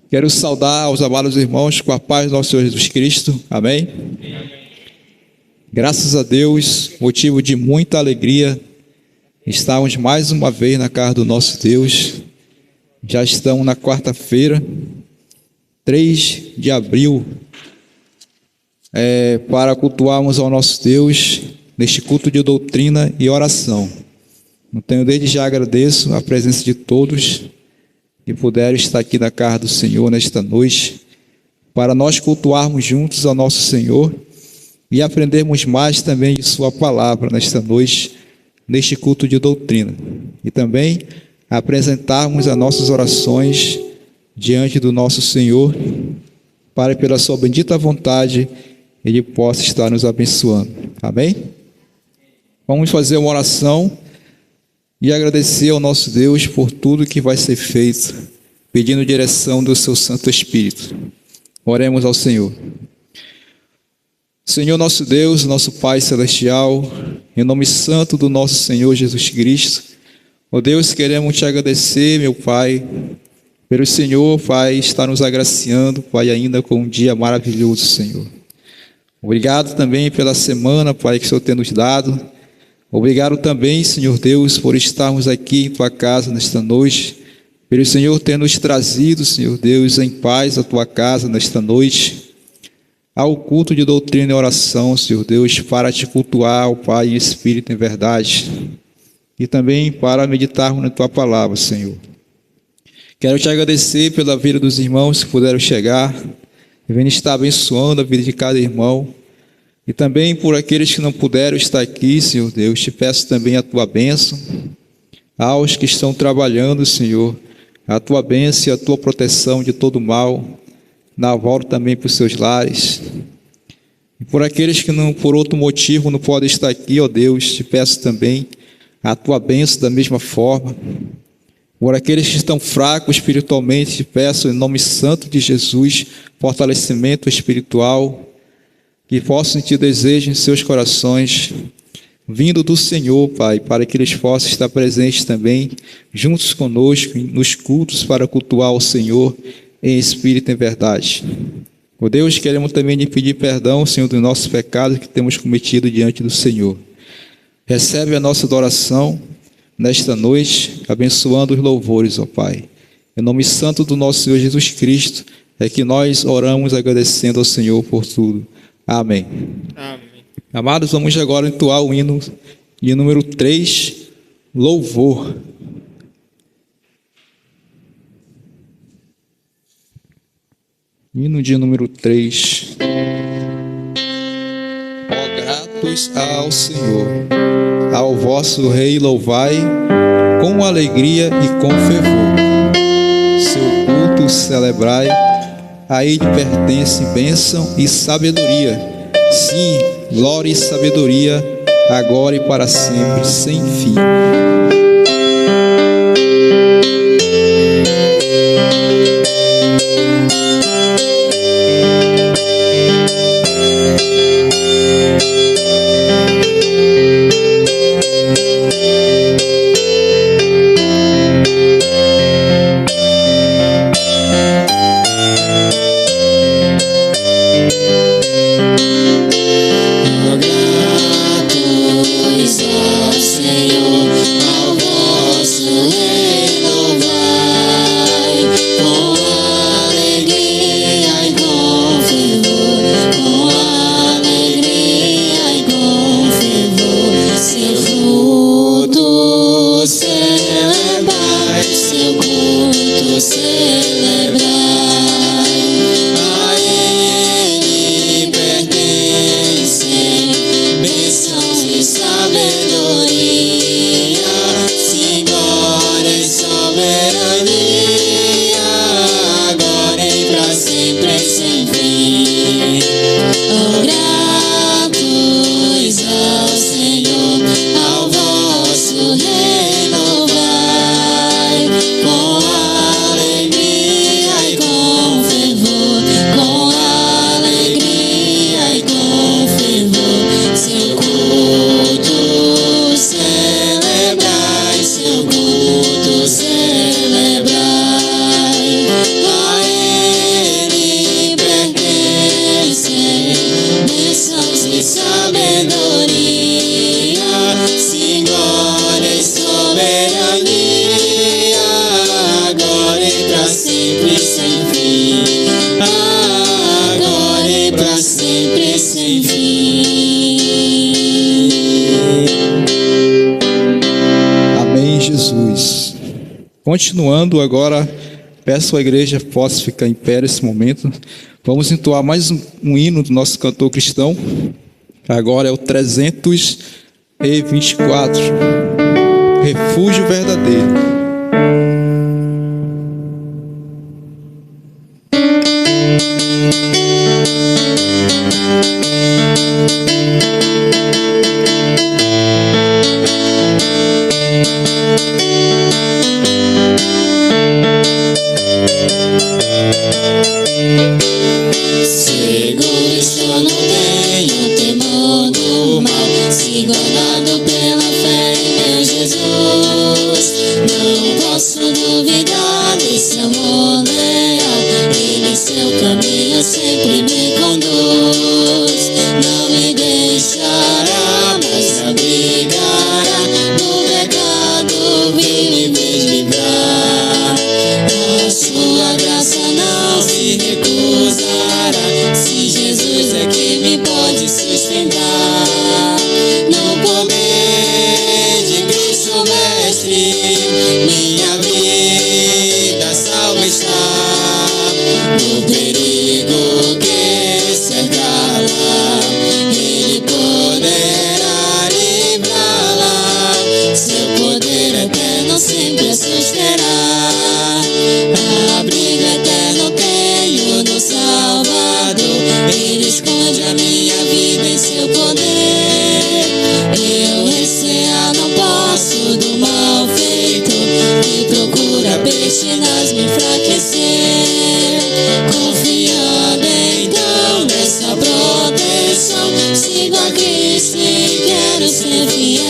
Quero saudar os amados irmãos com a paz do nosso Senhor Jesus Cristo. Amém? Graças a Deus, motivo de muita alegria, estamos mais uma vez na casa do nosso Deus. Já estamos na quarta-feira, 3 de abril, para cultuarmos ao nosso Deus neste culto de doutrina e oração. Então, desde já agradeço a presença de todos que puderam estar aqui na casa do Senhor nesta noite, para nós cultuarmos juntos ao nosso Senhor e aprendermos mais também de sua palavra nesta noite, neste culto de doutrina. E também apresentarmos as nossas orações diante do nosso Senhor, para pela sua bendita vontade Ele possa estar nos abençoando. Amém? Vamos fazer uma oração e agradecer ao nosso Deus por tudo que vai ser feito, pedindo direção do seu Santo Espírito. Oremos ao Senhor. Senhor nosso Deus, nosso Pai Celestial, em nome santo do nosso Senhor Jesus Cristo, ó Deus, queremos te agradecer, meu Pai, pelo Senhor, Pai, estar nos agraciando, Pai, ainda com um dia maravilhoso, Senhor. Obrigado também pela semana, Pai, que o Senhor tem nos dado. Obrigado também, Senhor Deus, por estarmos aqui em Tua casa nesta noite, pelo Senhor ter nos trazido, Senhor Deus, em paz à Tua casa nesta noite, ao culto de doutrina e oração, Senhor Deus, para te cultuar, ó Pai, em espírito e em verdade, e também para meditarmos na Tua palavra, Senhor. Quero te agradecer pela vida dos irmãos que puderam chegar, e venha estar abençoando a vida de cada irmão, e também por aqueles que não puderam estar aqui, Senhor Deus, te peço também a Tua bênção, aos que estão trabalhando, Senhor, a Tua bênção e a Tua proteção de todo mal, na volta também para os seus lares, e por aqueles que não, por outro motivo não podem estar aqui, ó Deus, te peço também a Tua bênção da mesma forma, por aqueles que estão fracos espiritualmente, te peço em nome santo de Jesus, fortalecimento espiritual, que possam sentir desejo em seus corações, vindo do Senhor, Pai, para que eles possam estar presentes também, juntos conosco, nos cultos, para cultuar o Senhor em espírito e em verdade. Ó Deus, queremos também lhe pedir perdão, Senhor, dos nossos pecados que temos cometido diante do Senhor. Recebe a nossa adoração nesta noite, abençoando os louvores, ó Pai. Em nome santo do nosso Senhor Jesus Cristo, é que nós oramos agradecendo ao Senhor por tudo. Amém. Amém. Amados, vamos agora entoar o hino de número 3, Louvor. Hino de número 3. Ó gratos ao Senhor, ao vosso Rei louvai, com alegria e com fervor. Seu culto celebrai, a Ele pertence bênção e sabedoria. Sim, glória e sabedoria, agora e para sempre, sem fim. Renovai com alegria. Continuando agora, peço à igreja possa ficar em pé nesse momento. Vamos entoar mais um hino do nosso cantor cristão. Agora é o 324. Refúgio verdadeiro. Seguro estou, não tenho temor do mal, sigo andando pela fé em meu Jesus. Não posso duvidar desse amor leal, ele em seu caminho sempre me conduz. Não me deixará, mas abrigará, do pecado vem me livrar. A sua graça não se recusará, se Jesus é quem me pode sustentar. No poder de Cristo Mestre, minha vida salva está. No perigo que cercá-la, ele poderá livrá-la. Seu poder eterno sempre a susterá. Abrigo eterno tenho no Salvador, ele esconde a minha vida em seu poder. Eu recear não posso do mal feito, que procura pertinaz me enfraquecer. Confiando então nessa proteção, sigo a Cristo e quero ser fiel.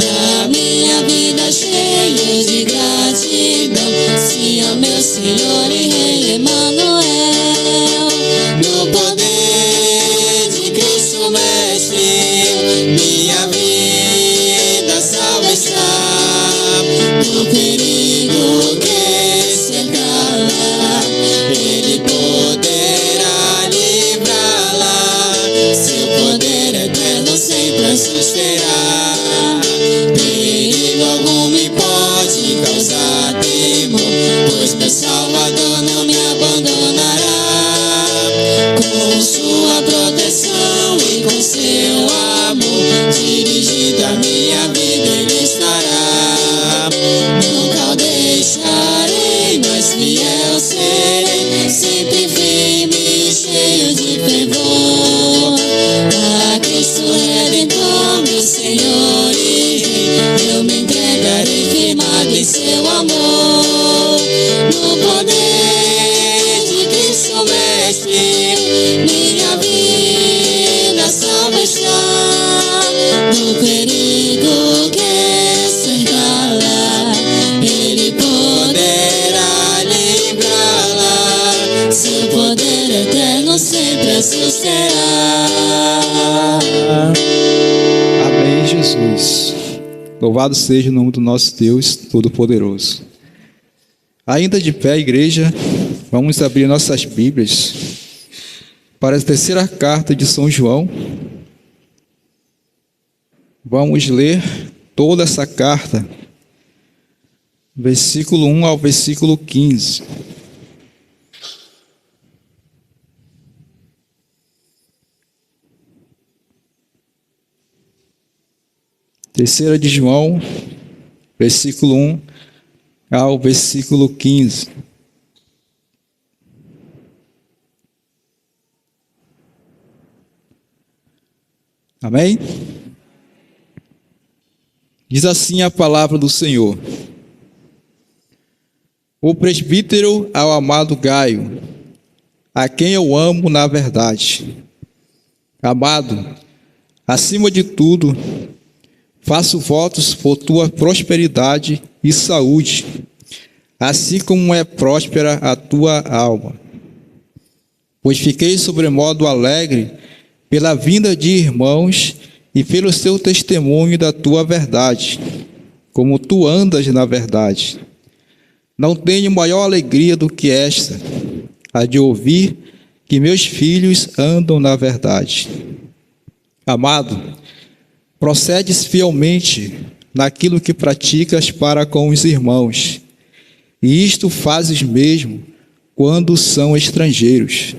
Na minha vida cheio de gratidão, sim ao meu Senhor e Rei Emanuel. No poder de Cristo Mestre, minha vida salva está. No perigo que cercá-la, ele poderá livrá-la. Seu poder eterno sempre a susterá. Perigo algum me pode causar temor, pois meu Salvador não me abandonará. Com sua proteção e com seu amor, dirigido a minha vida ele estará. Nunca o deixarei, mas fiel serei, sempre firme, cheio de fervor. A Cristo Redentor, meu Senhor e Rei, eu me entregarei firmado em seu amor. No poder de Cristo Mestre, minha vida salva está. No perigo que cercá-la, ele poderá livrá-la. Seu poder eterno sempre a susterá. Amém, Jesus. Louvado seja o nome do nosso Deus Todo-Poderoso. Ainda de pé, igreja, vamos abrir nossas Bíblias para a terceira carta de São João. Vamos ler toda essa carta, versículo 1 ao versículo 15. Terceira de João, versículo 1 ao versículo 15. Amém? Diz assim a palavra do Senhor. O presbítero ao amado Gaio, a quem eu amo na verdade. Amado, acima de tudo, faço votos por tua prosperidade e saúde, assim como é próspera a tua alma. Pois fiquei sobremodo alegre pela vinda de irmãos e pelo seu testemunho da tua verdade, como tu andas na verdade. Não tenho maior alegria do que esta, a de ouvir que meus filhos andam na verdade. Amado, procedes fielmente, naquilo que praticas para com os irmãos, e isto fazes mesmo quando são estrangeiros,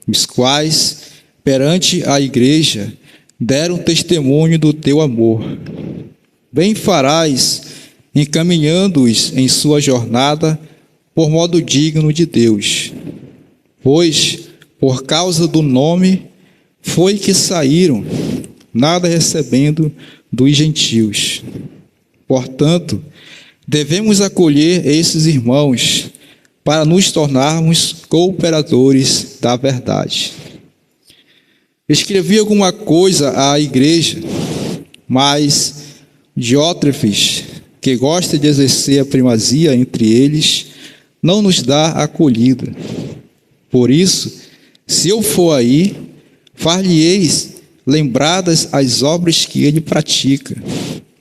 os quais, perante a igreja, deram testemunho do teu amor. Bem farás, encaminhando-os em sua jornada por modo digno de Deus, pois, por causa do nome, foi que saíram, nada recebendo dos gentios. Portanto, devemos acolher esses irmãos para nos tornarmos cooperadores da verdade. Escrevi alguma coisa à igreja, mas Diótrefes, que gosta de exercer a primazia entre eles, não nos dá acolhida. Por isso, se eu for aí, far-lhe-eis lembradas as obras que ele pratica,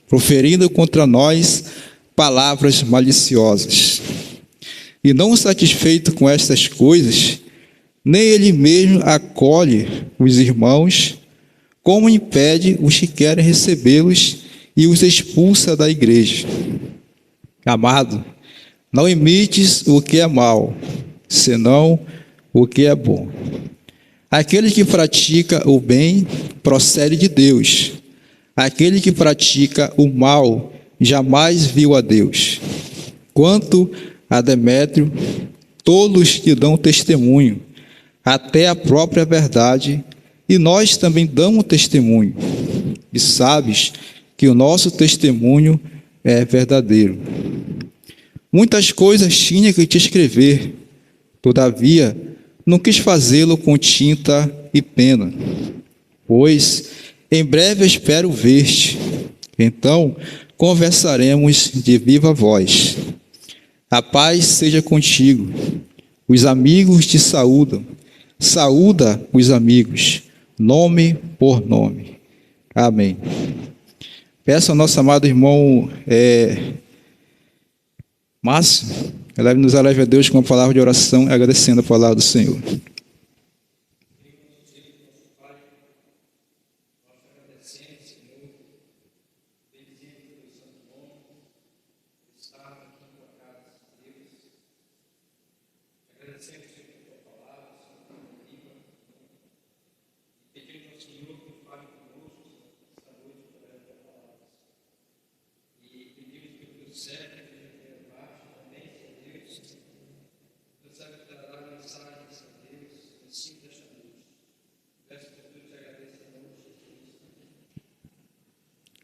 proferindo contra nós palavras maliciosas. E não satisfeito com estas coisas, nem ele mesmo acolhe os irmãos, como impede os que querem recebê-los e os expulsa da igreja. Amado, não imites o que é mal, senão o que é bom. Aquele que pratica o bem procede de Deus. Aquele que pratica o mal jamais viu a Deus. Quanto a Demétrio, todos lhe dão testemunho, até a própria verdade, e nós também damos testemunho. E sabes que o nosso testemunho é verdadeiro. Muitas coisas tinha que te escrever, todavia não quis fazê-lo com tinta e pena, pois em breve espero ver-te, então conversaremos de viva voz. A paz seja contigo, os amigos te saúdam, saúda os amigos, nome por nome. Amém. Peço ao nosso amado irmão Márcio, nos eleve a Deus com uma palavra de oração, agradecendo a palavra do Senhor.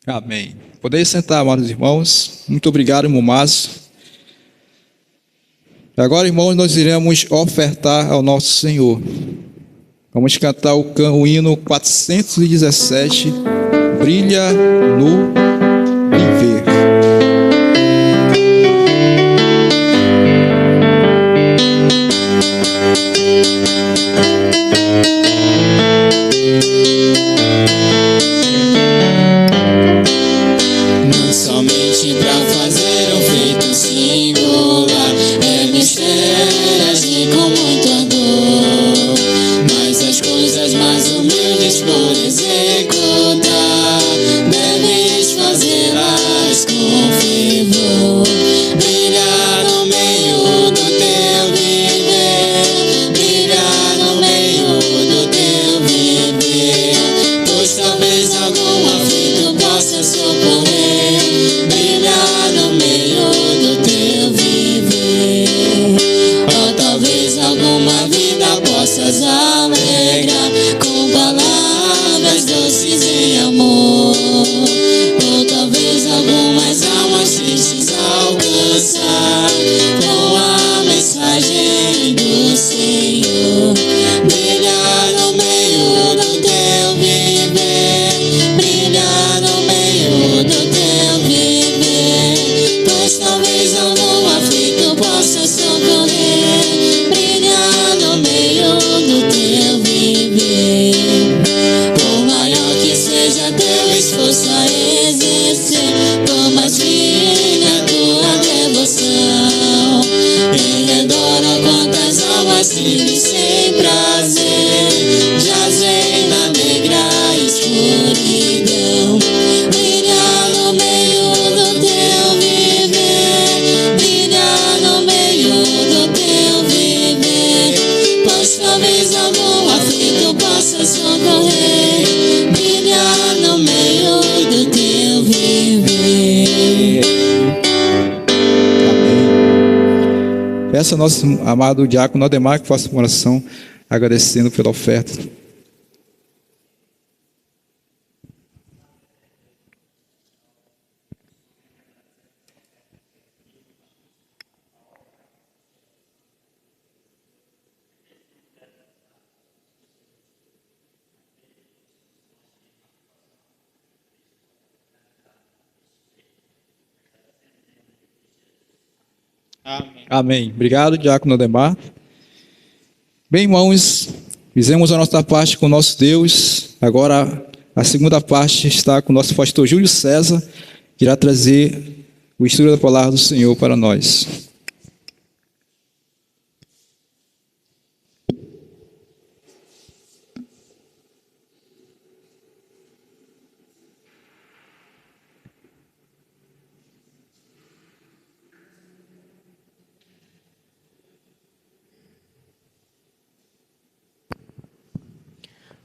Amém. Podeis sentar, amados irmãos. Muito obrigado, irmão Márcio. Agora, irmãos, nós iremos ofertar ao nosso Senhor. Vamos cantar o hino 417, Brilha no Viver. Não somente para fazer um feito singular, mistério agir com muito ardor, mas as coisas mais humildes por executar, deves fazê-las com fervor. Brilhar no meio do teu viver, brilhar no meio do teu viver, pois talvez algum aflito possa socorrer. Brilhar no meio do teu viver, ou talvez alguma vida possas alegrar com palavras doces em amor, ou talvez algumas almas tristes alcançar com a mensagem do Senhor. Brilhar no meio do teu viver, brilhar no meio do teu viver, pois talvez algum aflito possa socorrer. Brilhar no meio do teu viver, por maior que seja teu esforço a exercer, por mais fina tua devoção, em redor a quantas almas simples sem prazer jazem na negra escuridão. Brilhar no meio Peço ao nosso amado diácono Ademar que faça uma oração agradecendo pela oferta. Amém. Amém. Obrigado, diácono Ademar. Bem, irmãos, fizemos a nossa parte com o nosso Deus. Agora, a segunda parte está com o nosso pastor Júlio César, que irá trazer o estudo da palavra do Senhor para nós.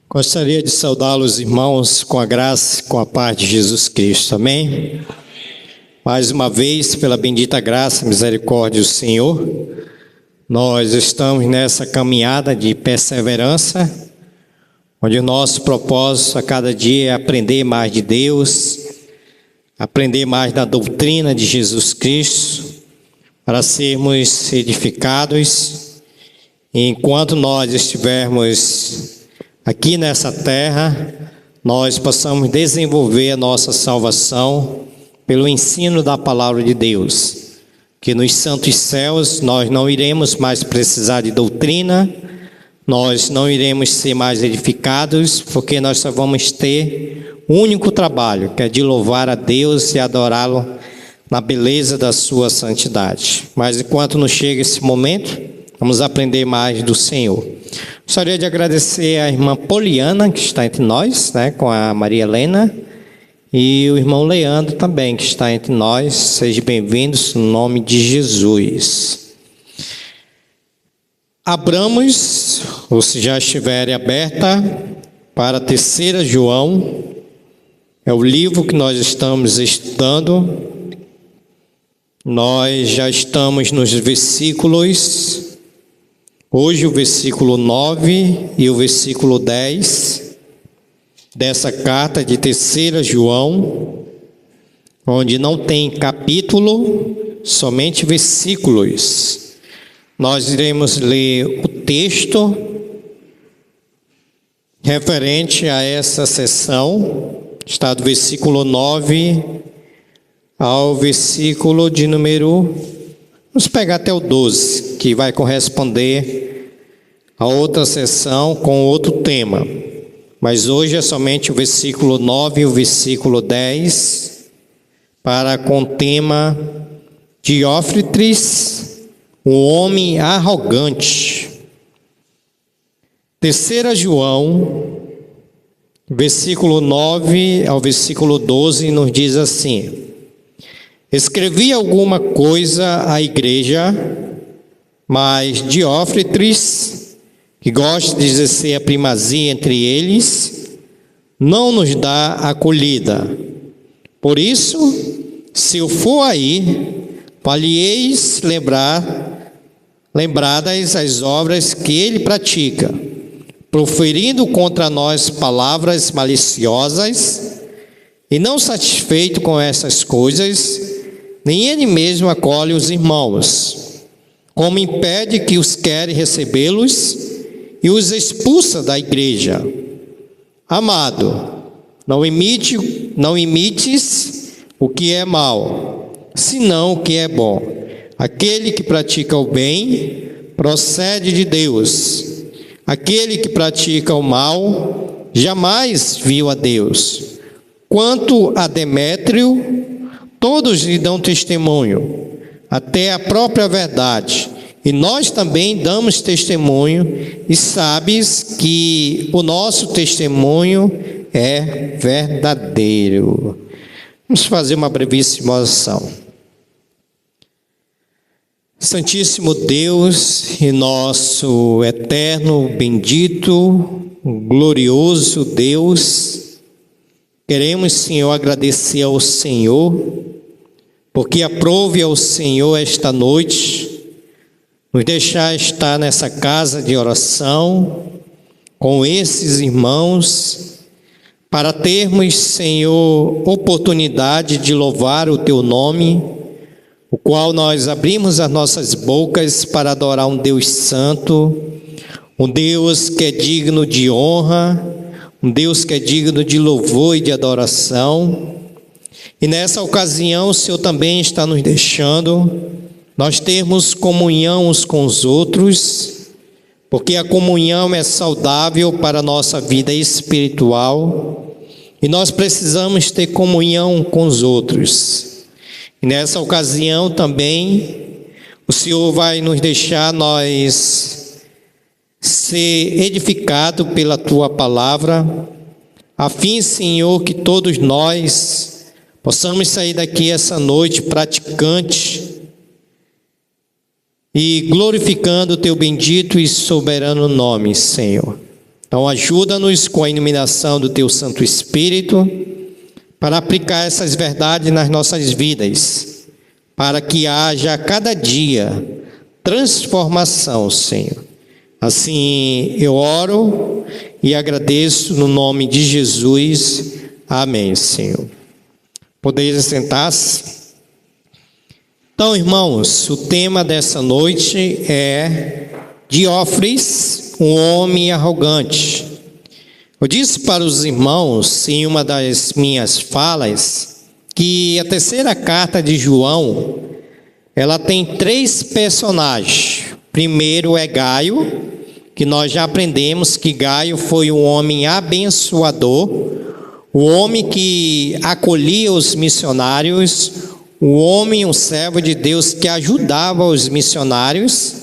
Gostaria de saudá-los, irmãos, com a graça e com a paz de Jesus Cristo. Amém? Mais uma vez, pela bendita graça e misericórdia do Senhor, nós estamos nessa caminhada de perseverança, onde o nosso propósito a cada dia é aprender mais de Deus, aprender mais da doutrina de Jesus Cristo, para sermos edificados. E enquanto nós estivermos aqui nessa terra, nós possamos desenvolver a nossa salvação pelo ensino da palavra de Deus. Que nos santos céus nós não iremos mais precisar de doutrina, nós não iremos ser mais edificados, porque nós só vamos ter um único trabalho, que é de louvar a Deus e adorá-lo na beleza da sua santidade. Mas enquanto não chega esse momento, vamos aprender mais do Senhor. Gostaria de agradecer a irmã Poliana, que está entre nós, com a Maria Helena, e o irmão Leandro também, que está entre nós. Sejam bem-vindos no nome de Jesus. Abramos, ou se já estiver aberta, para a 3 João, é o livro que nós estamos estudando. Nós já estamos nos versículos. Hoje o versículo 9 e o versículo 10 dessa carta de 3 João, onde não tem capítulo, somente versículos. Nós iremos ler o texto referente a essa sessão, está do versículo 9 ao versículo de número... Vamos pegar até o 12, que vai corresponder a outra sessão com outro tema. Mas hoje é somente o versículo 9 e o versículo 10, com o tema Diófretes, o homem arrogante. 3 João, versículo 9 ao versículo 12, nos diz assim: escrevi alguma coisa à igreja, mas Diófretes, que gosta de exercer a primazia entre eles, não nos dá acolhida. Por isso, se eu for aí, falieis lembradas as obras que ele pratica, proferindo contra nós palavras maliciosas, e não satisfeito com essas coisas, nem ele mesmo acolhe os irmãos, como impede que os quer recebê-los e os expulsa da igreja. Amado, não imites o que é mal, senão o que é bom. Aquele que pratica o bem procede de Deus. Aquele que pratica o mal jamais viu a Deus. Quanto a Demétrio, todos lhe dão testemunho, até a própria verdade. E nós também damos testemunho, e sabes que o nosso testemunho é verdadeiro. Vamos fazer uma brevíssima oração. Santíssimo Deus e nosso eterno, bendito, glorioso Deus, queremos, Senhor, agradecer ao Senhor, porque aprove ao Senhor esta noite nos deixar estar nessa casa de oração com esses irmãos, para termos, Senhor, oportunidade de louvar o Teu nome, o qual nós abrimos as nossas bocas para adorar um Deus santo, um Deus que é digno de honra, um Deus que é digno de louvor e de adoração. E nessa ocasião o Senhor também está nos deixando nós termos comunhão uns com os outros, porque a comunhão é saudável para a nossa vida espiritual e nós precisamos ter comunhão com os outros. E nessa ocasião também o Senhor vai nos deixar nós ser edificado pela Tua palavra, a fim, Senhor, que todos nós possamos sair daqui essa noite praticantes e glorificando o Teu bendito e soberano nome, Senhor. Então ajuda-nos com a iluminação do Teu Santo Espírito para aplicar essas verdades nas nossas vidas, para que haja a cada dia transformação, Senhor. Assim eu oro e agradeço no nome de Jesus. Amém, Senhor. Podeis sentar-se. Então, irmãos, o tema dessa noite é Diófres, um homem arrogante. Eu disse para os irmãos em uma das minhas falas que a terceira carta de João, ela tem 3 personagens. Primeiro é Gaio, que nós já aprendemos que Gaio foi um homem abençoador, o homem que acolhia os missionários, o homem, um servo de Deus que ajudava os missionários.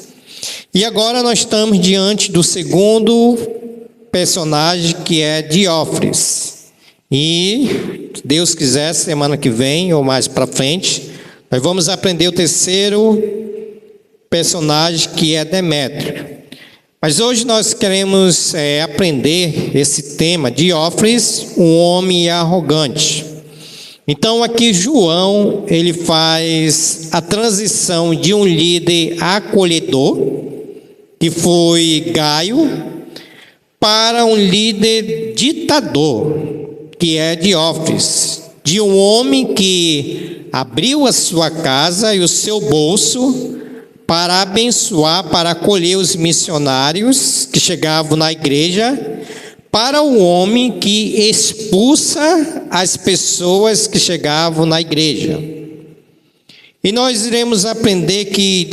E agora nós estamos diante do segundo personagem, que é Diófres. E, se Deus quiser, semana que vem ou mais para frente, nós vamos aprender o terceiro personagem, que é Demétrio. Mas hoje nós queremos aprender esse tema, Diófres, um homem arrogante. Então aqui João, ele faz a transição de um líder acolhedor, que foi Gaio, para um líder ditador, que é Diófres, de um homem que abriu a sua casa e o seu bolso para abençoar, para acolher os missionários que chegavam na igreja, para o homem que expulsa as pessoas que chegavam na igreja. E nós iremos aprender que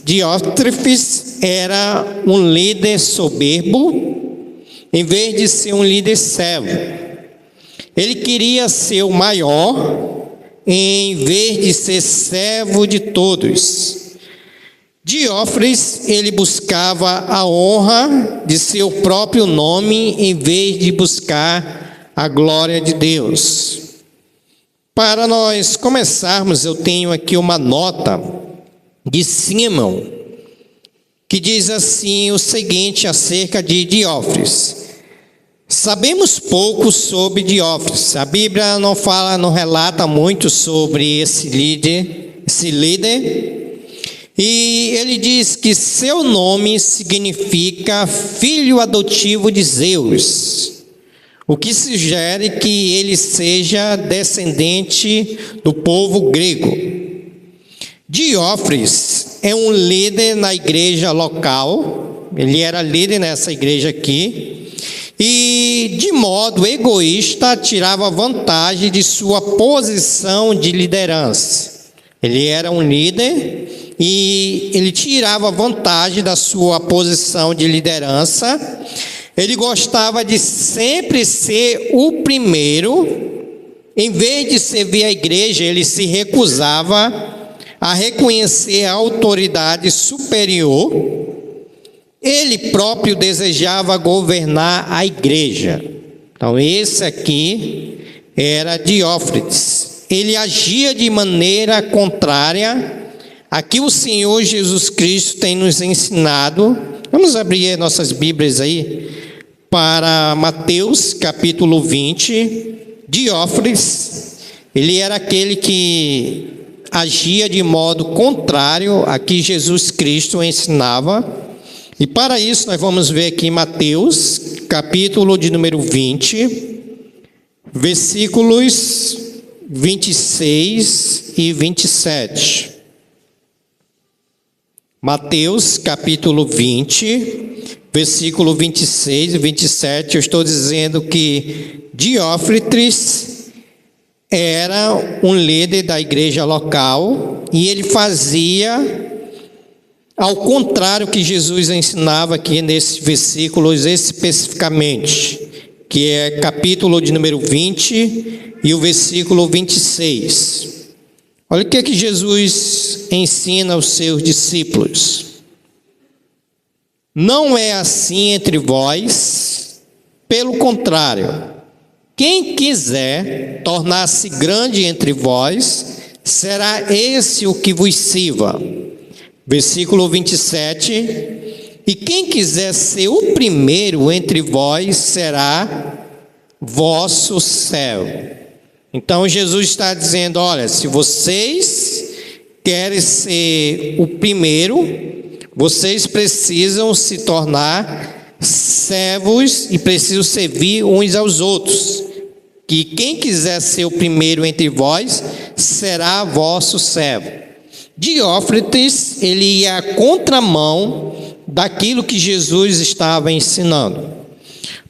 Diótrefes era um líder soberbo, em vez de ser um líder servo. Ele queria ser o maior, em vez de ser servo de todos. Diófres, ele buscava a honra de seu próprio nome, em vez de buscar a glória de Deus. Para nós começarmos, eu tenho aqui uma nota de Simão, que diz assim o seguinte acerca de Diófres. Sabemos pouco sobre Diófres. A Bíblia não relata muito sobre esse líder. E ele diz que seu nome significa filho adotivo de Zeus, o que sugere que ele seja descendente do povo grego. Diófres é um líder na igreja local, ele era líder nessa igreja aqui, e de modo egoísta tirava vantagem de sua posição de liderança. Ele era um líder e ele tirava vantagem da sua posição de liderança. Ele gostava de sempre ser o primeiro. Em vez de servir a igreja, ele se recusava a reconhecer a autoridade superior. Ele próprio desejava governar a igreja. Então esse aqui era Diófres. Ele agia de maneira contrária a que o Senhor Jesus Cristo tem nos ensinado. Vamos abrir nossas Bíblias aí para Mateus capítulo 20. Diófres, ele era aquele que agia de modo contrário a que Jesus Cristo ensinava. E para isso nós vamos ver aqui em Mateus, capítulo de número 20, versículos 26 e 27. Mateus, capítulo 20, versículo 26 e 27, eu estou dizendo que Diófretes era um líder da igreja local e ele fazia ao contrário que Jesus ensinava aqui nesses versículos especificamente, que é capítulo de número 20 e o versículo 26. Olha o que Jesus ensina aos seus discípulos. Não é assim entre vós, pelo contrário, quem quiser tornar-se grande entre vós, será esse o que vos sirva. Versículo 27, e quem quiser ser o primeiro entre vós, será vosso servo. Então Jesus está dizendo, olha, se vocês querem ser o primeiro, vocês precisam se tornar servos e precisam servir uns aos outros. Que quem quiser ser o primeiro entre vós, será vosso servo. Diófretes, ele ia à contramão daquilo que Jesus estava ensinando.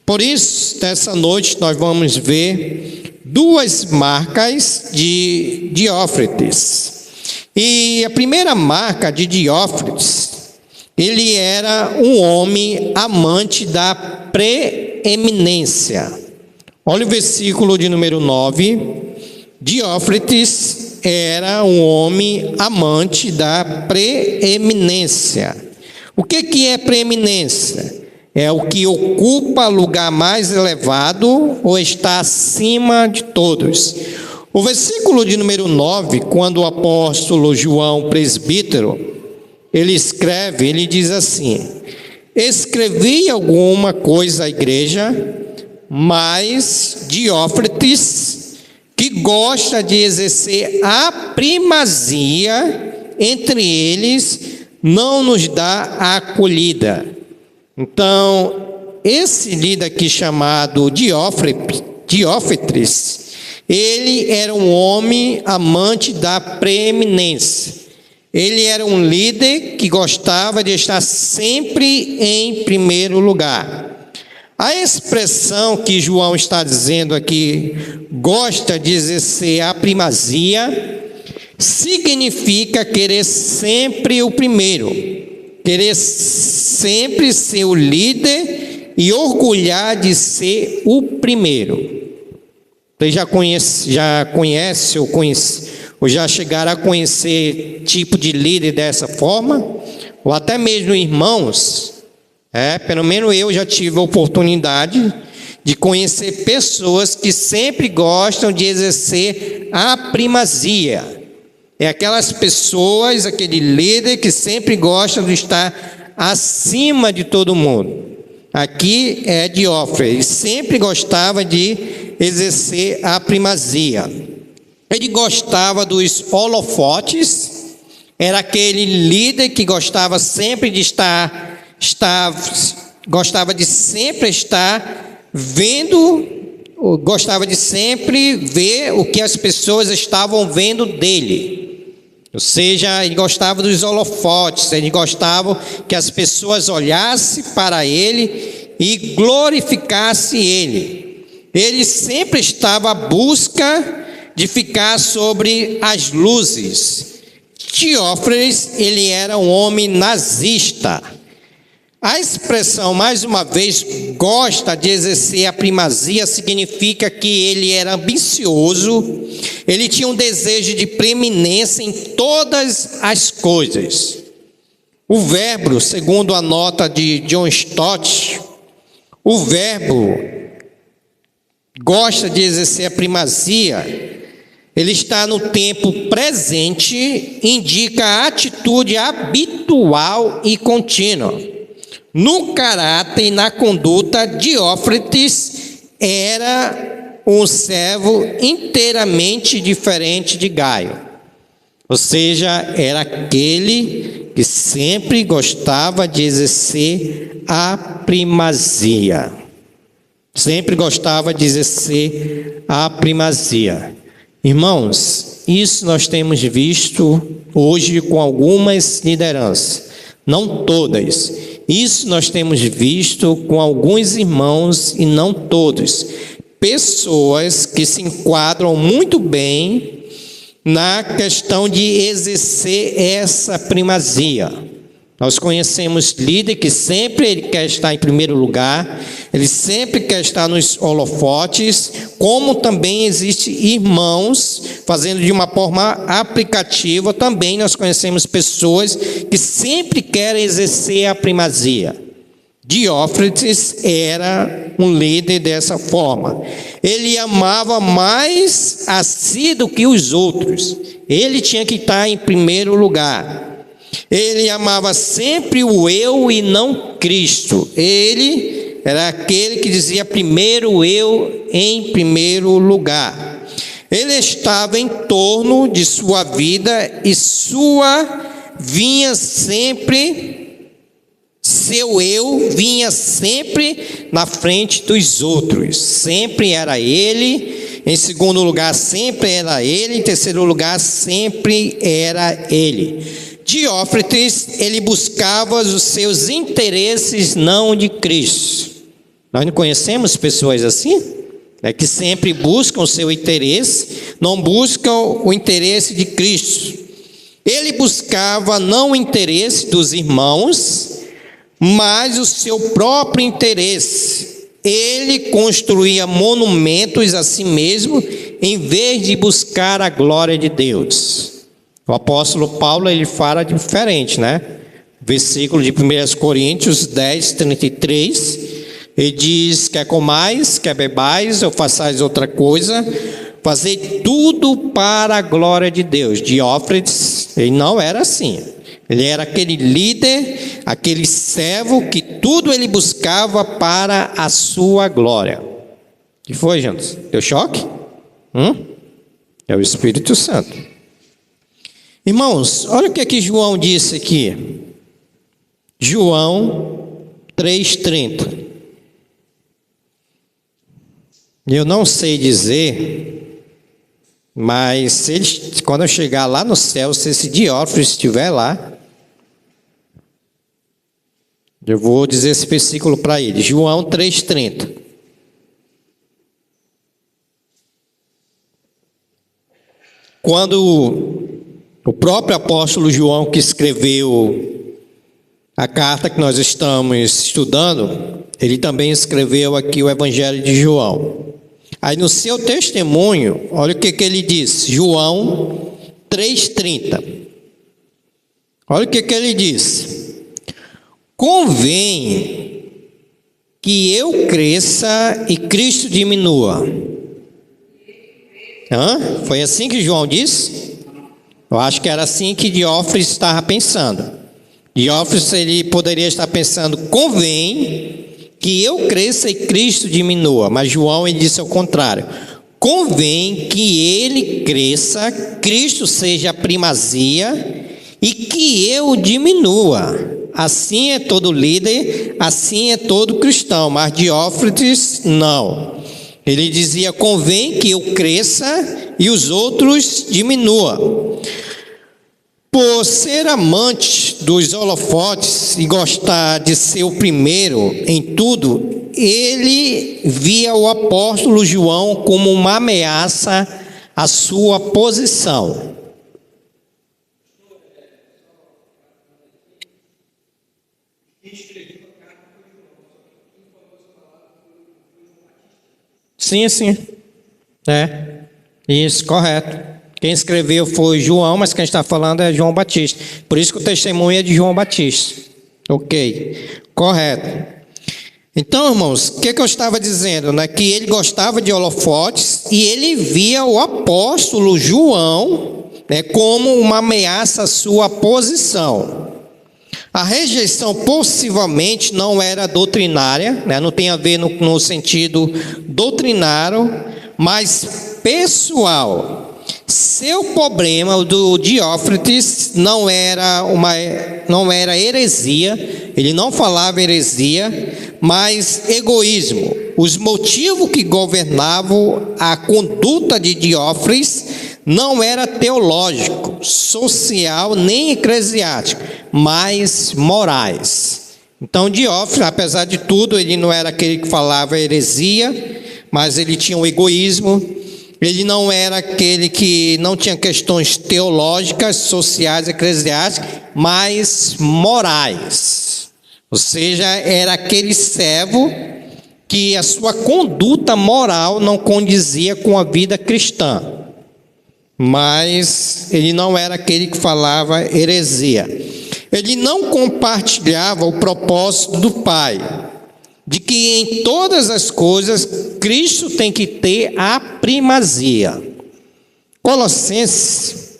Por isso, nessa noite, nós vamos ver duas marcas de Diófretes. E a primeira marca de Diófretes, ele era um homem amante da preeminência. Olha o versículo de número 9. Diófretes era um homem amante da preeminência. O que é preeminência? É o que ocupa lugar mais elevado ou está acima de todos. O versículo de número 9, quando o apóstolo João, presbítero, ele escreve, ele diz assim: escrevi alguma coisa à igreja, mas Diófretes, que gosta de exercer a primazia entre eles, não nos dá a acolhida. Então, esse líder aqui chamado Diófretes, ele era um homem amante da preeminência. Ele era um líder que gostava de estar sempre em primeiro lugar. A expressão que João está dizendo aqui, gosta de exercer a primazia, significa querer sempre o primeiro, querer sempre ser o líder e orgulhar de ser o primeiro. Você já conhece ou já chegaram a conhecer tipo de líder dessa forma? Ou até mesmo irmãos? Pelo menos eu já tive a oportunidade de conhecer pessoas que sempre gostam de exercer a primazia. É aquelas pessoas, aquele líder que sempre gosta de estar acima de todo mundo. Aqui é Diófretes, sempre gostava de exercer a primazia. Ele gostava dos holofotes, era aquele líder que gostava sempre de gostava de sempre estar vendo, gostava de sempre ver o que as pessoas estavam vendo dele. Ou seja, ele gostava dos holofotes, ele gostava que as pessoas olhassem para ele e glorificassem ele. Ele sempre estava à busca de ficar sobre as luzes. Diófretes, ele era um homem nazista. A expressão, mais uma vez, gosta de exercer a primazia, significa que ele era ambicioso, ele tinha um desejo de preeminência em todas as coisas. O verbo, segundo a nota de John Stott, o verbo gosta de exercer a primazia, ele está no tempo presente, indica a atitude habitual e contínua. No caráter e na conduta, Diófretes era um servo inteiramente diferente de Gaio. Ou seja, era aquele que sempre gostava de exercer a primazia. Sempre gostava de exercer a primazia. Irmãos, isso nós temos visto hoje com algumas lideranças, não todas. Isso nós temos visto com alguns irmãos e não todos. Pessoas que se enquadram muito bem na questão de exercer essa primazia. Nós conhecemos líder que sempre ele quer estar em primeiro lugar, ele sempre quer estar nos holofotes, como também existe irmãos fazendo de uma forma aplicativa, também nós conhecemos pessoas que sempre querem exercer a primazia. Diófretes era um líder dessa forma. Ele amava mais a si do que os outros. Ele tinha que estar em primeiro lugar. Ele amava sempre o eu e não Cristo. Ele era aquele que dizia primeiro eu em primeiro lugar. Ele estava em torno de sua vida e seu eu vinha sempre na frente dos outros. Sempre era ele. Em segundo lugar, sempre era ele. Em terceiro lugar, sempre era ele. Diófretes, ele buscava os seus interesses, não de Cristo. Nós não conhecemos pessoas assim? Que sempre buscam o seu interesse, não buscam o interesse de Cristo. Ele buscava não o interesse dos irmãos, mas o seu próprio interesse. Ele construía monumentos a si mesmo, em vez de buscar a glória de Deus. O apóstolo Paulo, ele fala diferente, né? Versículo de 1 Coríntios 10, 33, ele diz: quer comais, quer bebais, ou façais outra coisa, fazer tudo para a glória de Deus. Diófretes, ele não era assim. Ele era aquele líder, aquele servo que tudo ele buscava para a sua glória. O que foi, gente? Deu choque? É o Espírito Santo. Irmãos, olha o que aqui João disse aqui. João 3,30. Eu não sei dizer, mas quando eu chegar lá no céu, se esse Diófretes estiver lá, eu vou dizer esse versículo para ele. João 3,30. Quando o próprio apóstolo João, que escreveu a carta que nós estamos estudando, ele também escreveu aqui o Evangelho de João. Aí no seu testemunho, olha o que ele diz. João 3,30. Olha o que ele diz. Convém que eu cresça e Cristo diminua. Foi assim que João disse? Eu acho que era assim que Diófretes estava pensando. Diófretes, ele poderia estar pensando: convém que eu cresça e Cristo diminua. Mas João, ele disse ao contrário: convém que ele cresça, Cristo seja a primazia e que eu diminua. Assim é todo líder, assim é todo cristão. Mas Diófretes não. Ele dizia: convém que eu cresça e os outros diminuam. Por ser amante dos holofotes e gostar de ser o primeiro em tudo, ele via o apóstolo João como uma ameaça à sua posição. Sim. Isso, correto. Quem escreveu foi João, mas quem está falando é João Batista. Por isso que o testemunho é de João Batista. Ok, correto. Então, irmãos, o que eu estava dizendo? Né? Que ele gostava de holofotes e ele via o apóstolo João, né, como uma ameaça à sua posição. A rejeição possivelmente não era doutrinária, né? Não tem a ver no sentido doutrinário, mas pessoal. Seu problema, o do Diófrites, não era heresia, ele não falava heresia, mas egoísmo. Os motivos que governavam a conduta de Diófrites não era teológico, social nem eclesiástico, mas morais. Então Diófrites, apesar de tudo, ele não era aquele que falava heresia, mas ele tinha um egoísmo. Ele não era aquele que não tinha questões teológicas, sociais, eclesiásticas, mas morais. Ou seja, era aquele servo que a sua conduta moral não condizia com a vida cristã. Mas ele não era aquele que falava heresia. Ele não compartilhava o propósito do Pai, de que em todas as coisas Cristo tem que ter a primazia. Colossenses,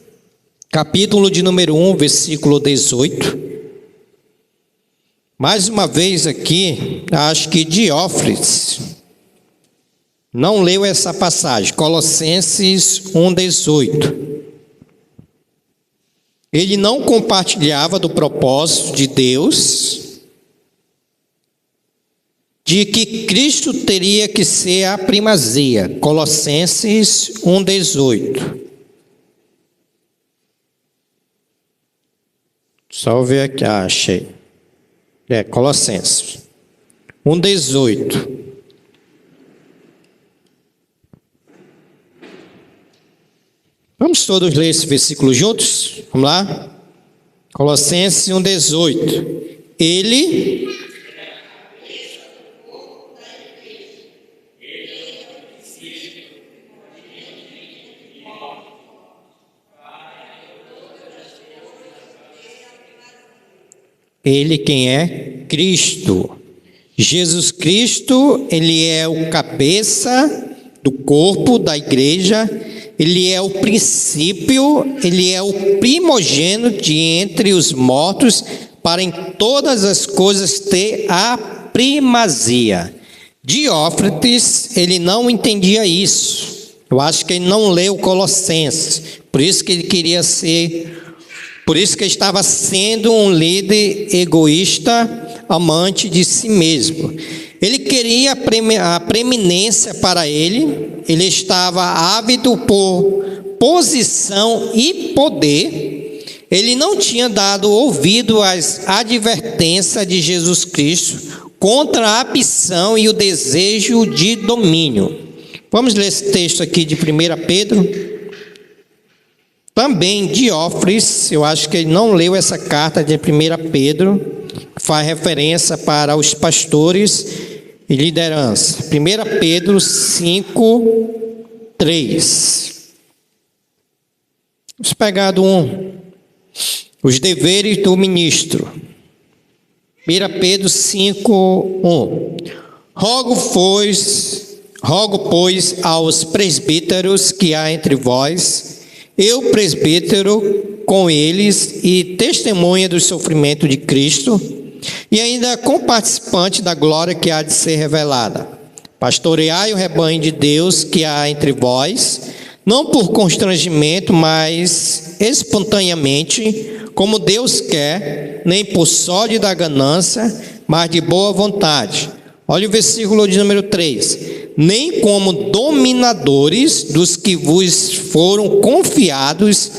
capítulo de número 1, versículo 18. Mais uma vez aqui, acho que Diófrites não leu essa passagem. Colossenses 1, 18. Ele não compartilhava do propósito de Deus, de que Cristo teria que ser a primazia. Colossenses 1,18. Só ver aqui, achei. Colossenses 1,18. Vamos todos ler esse versículo juntos? Vamos lá? Colossenses 1,18. Ele... Ele quem é? Cristo. Jesus Cristo, ele é o cabeça do corpo da igreja, ele é o princípio, ele é o primogênito de entre os mortos, para em todas as coisas ter a primazia. Diófrites, ele não entendia isso. Eu acho que ele não leu Colossenses, por isso que ele queria ser... Por isso que ele estava sendo um líder egoísta, amante de si mesmo. Ele queria a preeminência para ele, ele estava ávido por posição e poder. Ele não tinha dado ouvido às advertências de Jesus Cristo contra a ambição e o desejo de domínio. Vamos ler esse texto aqui de 1 Pedro. Também Diófrites, eu acho que ele não leu essa carta de 1 Pedro, faz referência para os pastores e liderança. 1 Pedro 5, 3. Vamos pegar do 1. Os deveres do ministro. 1 Pedro 5, 1. Rogo, pois, aos presbíteros que há entre vós, eu, presbítero, com eles, e testemunha do sofrimento de Cristo, e ainda comparticipante da glória que há de ser revelada. Pastoreai o rebanho de Deus que há entre vós, não por constrangimento, mas espontaneamente, como Deus quer, nem por sorte da ganância, mas de boa vontade. Olha o versículo de número 3. Nem como dominadores dos que vos foram confiados,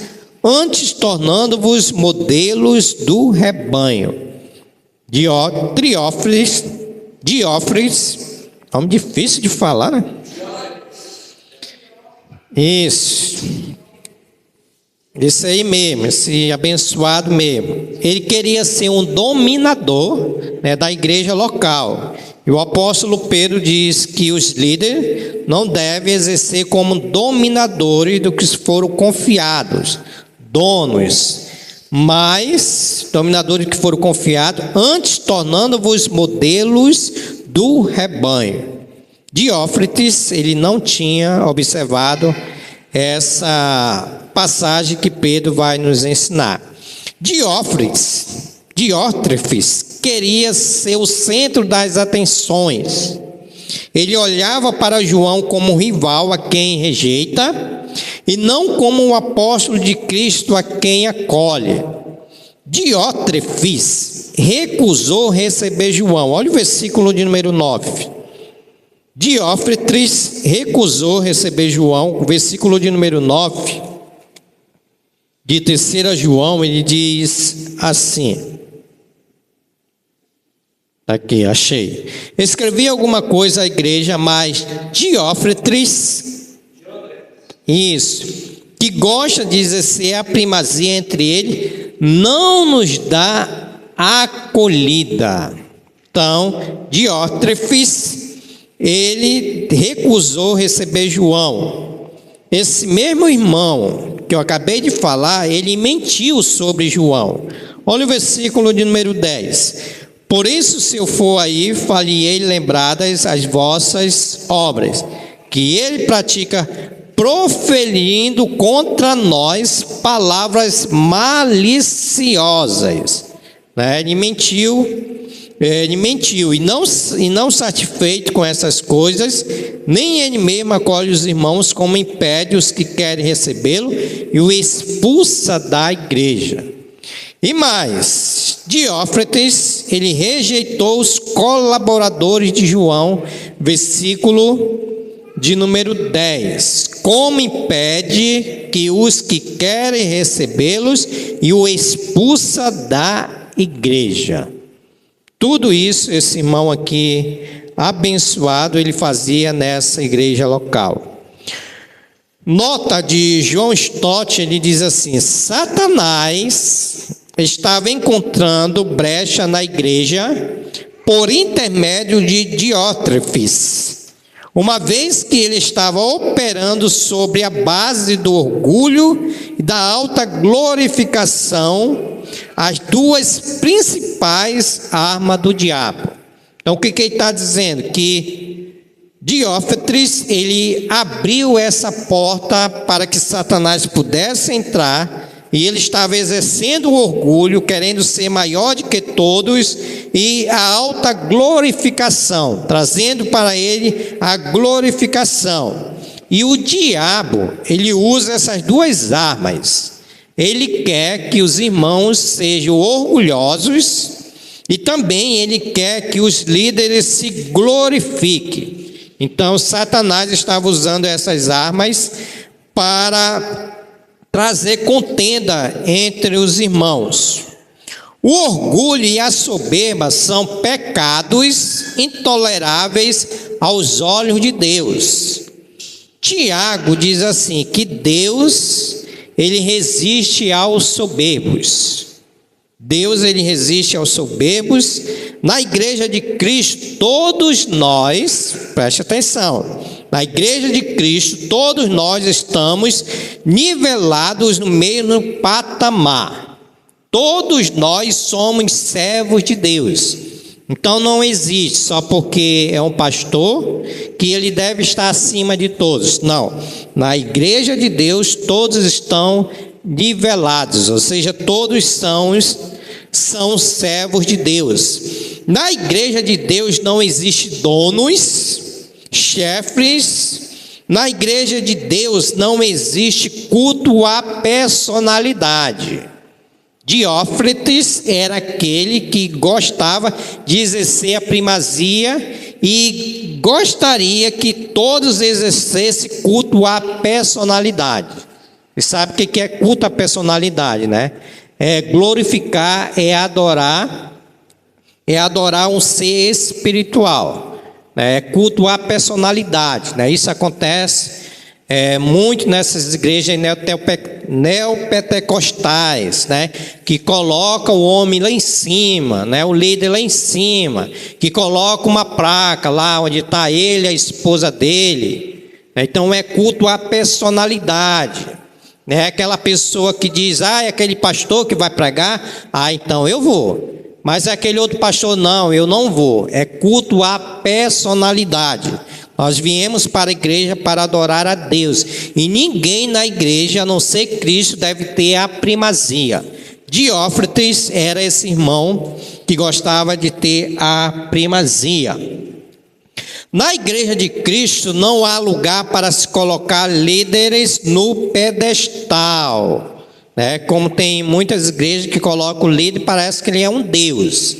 antes tornando-vos modelos do rebanho. Diófrites, nome difícil de falar, né? Isso aí mesmo, esse abençoado mesmo. Ele queria ser um dominador, né, da igreja local. E o apóstolo Pedro diz que os líderes não devem exercer como dominadores do que foram confiados, donos, mas dominadores que foram confiados, antes tornando-vos modelos do rebanho. Diófrites, ele não tinha observado essa passagem que Pedro vai nos ensinar. Diótrefes queria ser o centro das atenções. Ele olhava para João como rival a quem rejeita e não como um apóstolo de Cristo a quem acolhe. Diótrefes recusou receber João. Olha o versículo de número 9. Diótrefes recusou receber João. O versículo de número 9, de 3 João, ele diz assim. Aqui, achei. Escrevi alguma coisa à igreja, mas Diótrefes, isso, que gosta de exercer a primazia entre ele, não nos dá acolhida. Então, Diótrefes, ele recusou receber João. Esse mesmo irmão que eu acabei de falar, ele mentiu sobre João. Olha o versículo de número 10. Por isso, se eu for aí, fale-ei lembradas as vossas obras, que ele pratica, proferindo contra nós palavras maliciosas. Ele mentiu e não satisfeito com essas coisas, nem ele mesmo acolhe os irmãos, como impede os que querem recebê-lo e o expulsa da igreja. E mais, Diótrefes, ele rejeitou os colaboradores de João, versículo de número 10, como impede que os que querem recebê-los e o expulsa da igreja. Tudo isso, esse irmão aqui, abençoado, ele fazia nessa igreja local. Nota de John Stott, ele diz assim: Satanás estava encontrando brecha na igreja por intermédio de Diótrefes, uma vez que ele estava operando sobre a base do orgulho e da alta glorificação, as duas principais armas do diabo. Então, o que ele está dizendo? Que Diótrefes, ele abriu essa porta para que Satanás pudesse entrar, e ele estava exercendo o orgulho, querendo ser maior do que todos, e a alta glorificação, trazendo para ele a glorificação. E o diabo, ele usa essas duas armas. Ele quer que os irmãos sejam orgulhosos, e também ele quer que os líderes se glorifiquem. Então, Satanás estava usando essas armas para trazer contenda entre os irmãos. O orgulho e a soberba são pecados intoleráveis aos olhos de Deus. Tiago diz assim, que Deus, ele resiste aos soberbos. Deus, ele resiste aos soberbos. Na igreja de Cristo, todos nós, preste atenção, na igreja de Cristo, todos nós estamos nivelados no mesmo patamar. Todos nós somos servos de Deus. Então não existe só porque é um pastor que ele deve estar acima de todos. Não. Na igreja de Deus, todos estão nivelados, ou seja, todos são servos de Deus. Na igreja de Deus não existe donos, chefes. Na igreja de Deus não existe culto à personalidade. Diótrefes era aquele que gostava de exercer a primazia e gostaria que todos exercessem culto à personalidade. Você sabe o que é culto à personalidade, né? É glorificar, é adorar um ser espiritual, né? É culto à personalidade, né? Isso acontece muito nessas igrejas neopentecostais, né? Que colocam o homem lá em cima, né? O líder lá em cima, que coloca uma placa lá onde está ele e a esposa dele. Então é culto à personalidade. É aquela pessoa que diz, é aquele pastor que vai pregar, então eu vou. Mas aquele outro pastor, não, eu não vou. É culto à personalidade. Nós viemos para a igreja para adorar a Deus. E ninguém na igreja, a não ser Cristo, deve ter a primazia. Diótrefes era esse irmão que gostava de ter a primazia. Na igreja de Cristo não há lugar para se colocar líderes no pedestal, né? Como tem muitas igrejas que colocam o líder, parece que ele é um Deus,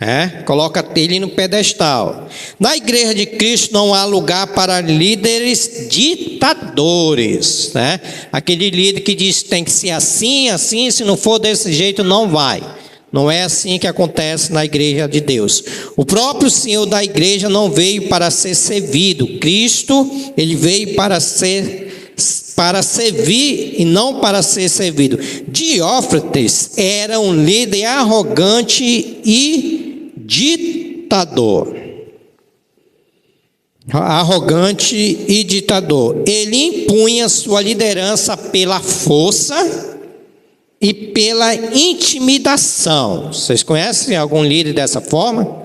né? Coloca ele no pedestal. Na igreja de Cristo não há lugar para líderes ditadores, né? Aquele líder que diz que tem que ser assim, assim, se não for desse jeito não vai. Não é assim que acontece na igreja de Deus. O próprio Senhor da igreja não veio para ser servido. Cristo, ele veio para servir e não para ser servido. Diófretes era um líder arrogante e ditador. Arrogante e ditador. Ele impunha sua liderança pela força e pela intimidação. Vocês conhecem algum líder dessa forma?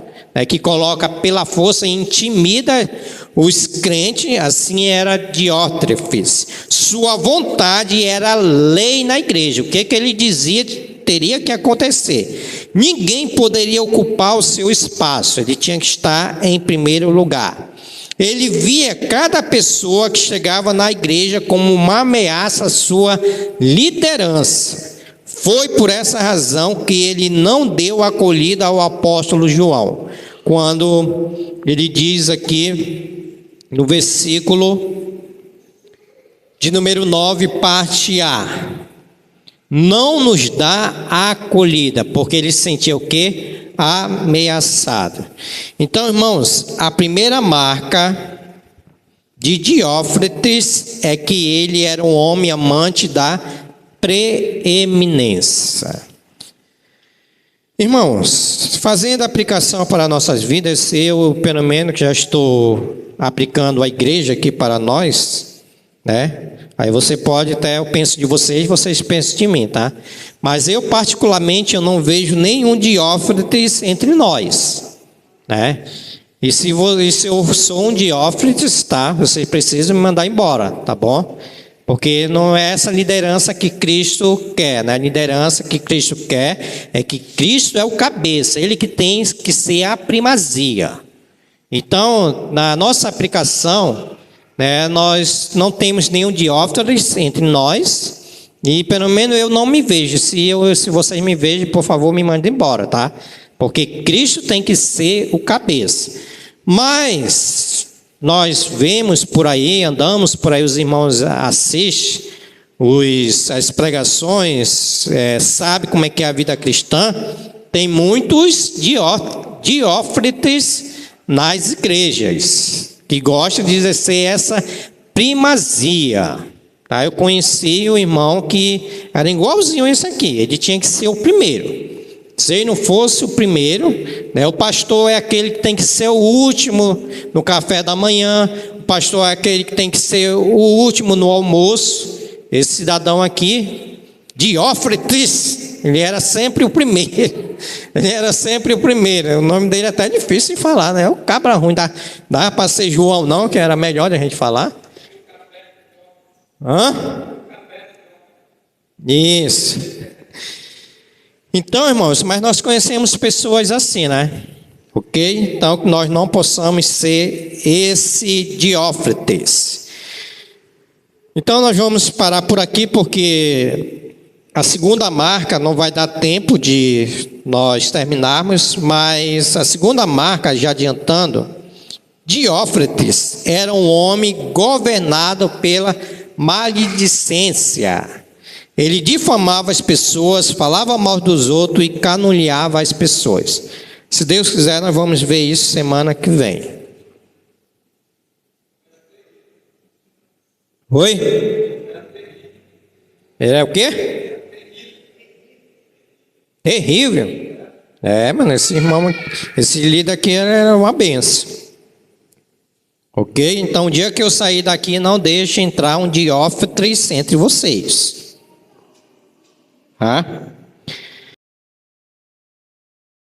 Que coloca pela força e intimida os crentes? Assim era Diótrefes. Sua vontade era lei na igreja. O que ele dizia teria que acontecer. Ninguém poderia ocupar o seu espaço. Ele tinha que estar em primeiro lugar. Ele via cada pessoa que chegava na igreja como uma ameaça à sua liderança. Foi por essa razão que ele não deu acolhida ao apóstolo João, quando ele diz aqui no versículo de número 9, parte A, não nos dá acolhida, porque ele se sentia o quê? Ameaçado. Então, irmãos, a primeira marca de Diófretes é que ele era um homem amante da preeminência. Irmãos, fazendo aplicação para nossas vidas, eu pelo menos que já estou aplicando a igreja aqui para nós, né? Aí você pode até, eu penso de vocês pensam de mim, tá? Mas eu particularmente eu não vejo nenhum Diófretes entre nós, né? E se eu sou um Diófretes, tá? Vocês precisam me mandar embora, tá bom? Porque não é essa liderança que Cristo quer, né? A liderança que Cristo quer é que Cristo é o cabeça, ele que tem que ser a primazia. Então, na nossa aplicação, né, nós não temos nenhum Diófretes entre nós, e pelo menos eu não me vejo. Se vocês me vejam, por favor, me mandem embora, tá? Porque Cristo tem que ser o cabeça. Mas nós vemos por aí, andamos por aí, os irmãos assistem as pregações, sabe como é que é a vida cristã. Tem muitos Diófretes nas igrejas que gostam de exercer essa primazia. Tá? Eu conheci um irmão que era igualzinho a isso aqui, ele tinha que ser o primeiro. Se ele não fosse o primeiro, né, o pastor é aquele que tem que ser o último no café da manhã, o pastor é aquele que tem que ser o último no almoço. Esse cidadão aqui, Diófretes, ele era sempre o primeiro. Ele era sempre o primeiro. O nome dele é até difícil de falar, né? O cabra ruim, dá para ser João não, que era melhor a gente falar. Isso. Então, irmãos, mas nós conhecemos pessoas assim, né? Ok? Então, que nós não possamos ser esse Diófretes. Então, nós vamos parar por aqui, porque a segunda marca não vai dar tempo de nós terminarmos, mas a segunda marca, já adiantando, Diófretes era um homem governado pela maledicência. Ele difamava as pessoas, falava mal dos outros e caluniava as pessoas. Se Deus quiser, nós vamos ver isso semana que vem. Oi? Ele é o quê? Terrível. Mano, esse irmão, esse líder aqui era uma benção. Ok? Então, o dia que eu sair daqui, não deixe entrar um Diófretes entre vocês.